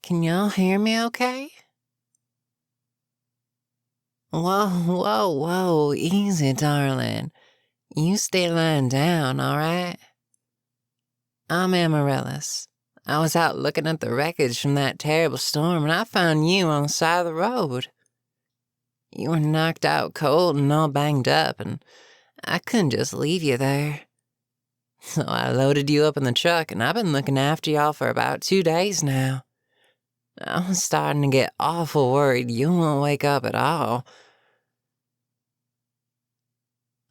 Can y'all hear me okay? Whoa, easy, darling. You stay lying down, all right? I'm Amaryllis. I was out looking at the wreckage from that terrible storm, and I found you on the side of the road. You were knocked out cold and all banged up, and I couldn't just leave you there. So I loaded you up in the truck, and I've been looking after y'all for about 2 days now. I was starting to get awful worried you won't wake up at all.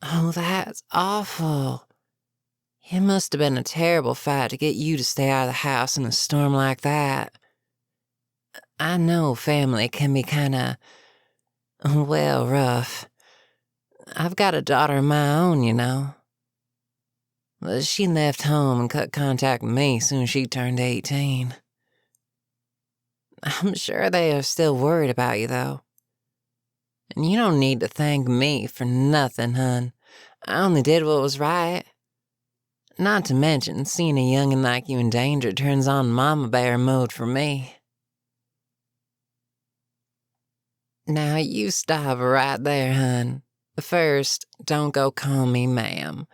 Oh, that's awful. It must have been a terrible fight to get you to stay out of the house in a storm like that. I know family can be kinda, well, rough. I've got a daughter of my own, you know. But she left home and cut contact with me soon as she turned 18. I'm sure they are still worried about you, though. And you don't need to thank me for nothing, hun. I only did what was right. Not to mention, seeing a youngin' like you in danger turns on mama bear mode for me. Now, you stop right there, hun. First, don't go call me ma'am.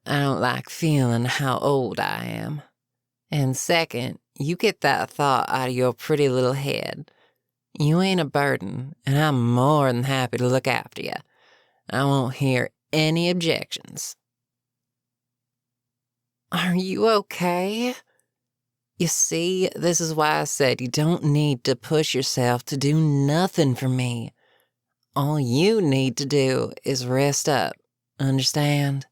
I don't like feeling how old I am. And second, you get that thought out of your pretty little head. You ain't a burden, and I'm more than happy to look after you. I won't hear any objections. Are you okay? You see, this is why I said you don't need to push yourself to do nothing for me. All you need to do is rest up, understand?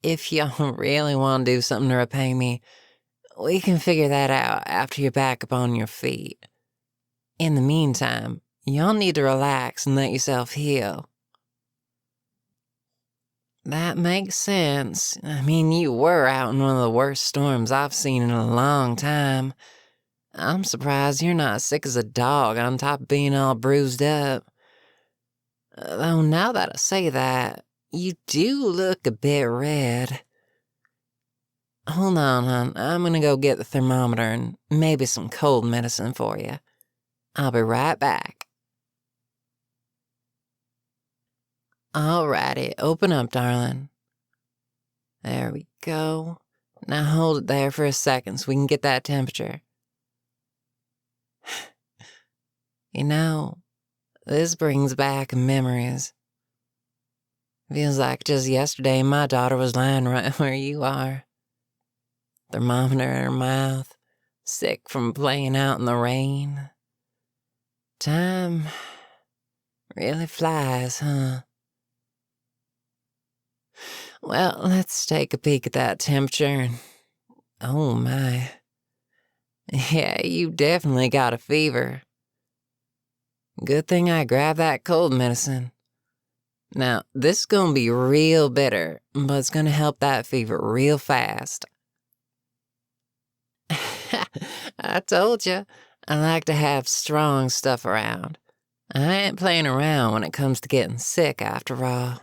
If y'all really want to do something to repay me, we can figure that out after you're back up on your feet. In the meantime, y'all need to relax and let yourself heal. That makes sense. I mean, you were out in one of the worst storms I've seen in a long time. I'm surprised you're not sick as a dog on top of being all bruised up. Though now that I say that, you do look a bit red. Hold on, hon. I'm gonna go get the thermometer and maybe some cold medicine for you. I'll be right back. Alrighty, open up, darling. There we go. Now hold it there for a second so we can get that temperature. You know, this brings back memories. Feels like just yesterday my daughter was lying right where you are. Thermometer in her mouth, sick from playing out in the rain. Time really flies, huh? Well, let's take a peek at that temperature. Oh my. Yeah, you definitely got a fever. Good thing I grabbed that cold medicine. Now, this is gonna be real bitter, but it's gonna help that fever real fast. I told you, I like to have strong stuff around. I ain't playing around when it comes to getting sick, after all.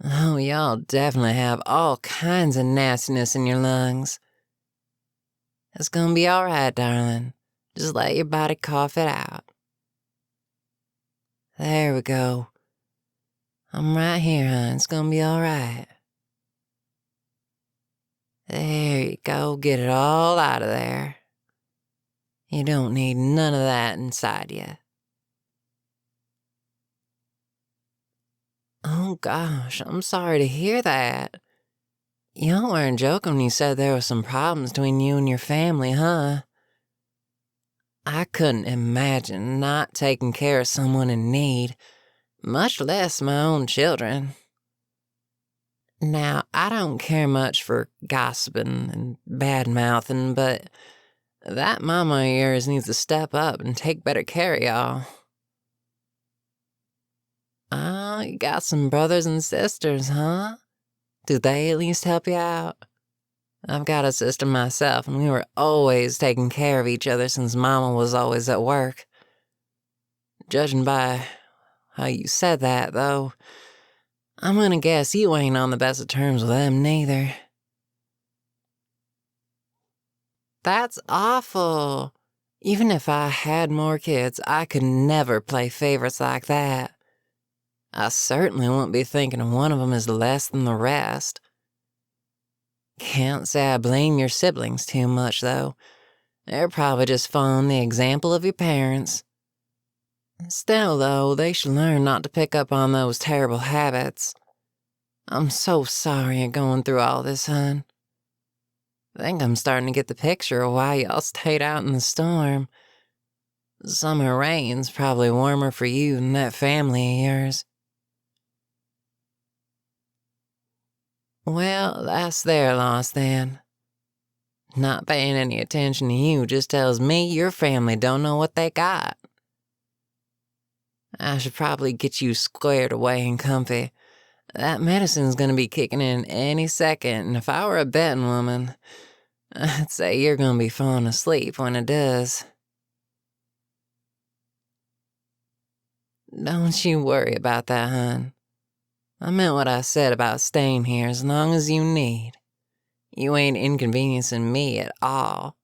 Oh, y'all definitely have all kinds of nastiness in your lungs. It's gonna be all right, darling. Just let your body cough it out. There we go. I'm right here, hon. It's gonna be all right. There you go. Get it all out of there. You don't need none of that inside you. Oh, gosh, I'm sorry to hear that. Y'all weren't joking when you said there were some problems between you and your family, huh? I couldn't imagine not taking care of someone in need, much less my own children. Now, I don't care much for gossiping and bad-mouthing, but that mama of yours needs to step up and take better care of y'all. Oh, you got some brothers and sisters, huh? Do they at least help you out? I've got a sister myself, and we were always taking care of each other since Mama was always at work. Judging by how you said that, though, I'm gonna guess you ain't on the best of terms with them neither. That's awful. Even if I had more kids, I could never play favorites like that. I certainly wouldn't be thinking of one of them as less than the rest. Can't say I blame your siblings too much, though. They're probably just following the example of your parents. Still, though, they should learn not to pick up on those terrible habits. I'm so sorry you're going through all this, hon. I think I'm starting to get the picture of why y'all stayed out in the storm. Summer rain's probably warmer for you than that family of yours. Well, that's their loss then. Not paying any attention to you just tells me your family don't know what they got. I should probably get you squared away and comfy. That medicine's gonna be kicking in any second, and if I were a betting woman, I'd say you're gonna be falling asleep when it does. Don't you worry about that, hon. I meant what I said about staying here as long as you need. You ain't inconveniencing me at all.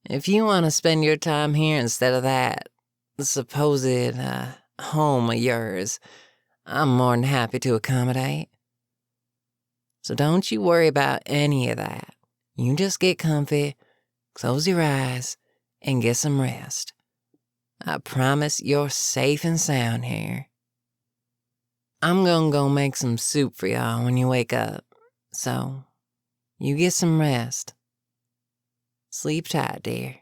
If you want to spend your time here instead of that supposed home of yours, I'm more than happy to accommodate. So don't you worry about any of that. You just get comfy, close your eyes, and get some rest. I promise you're safe and sound here. I'm gonna go make some soup for y'all when you wake up, so you get some rest. Sleep tight, dear.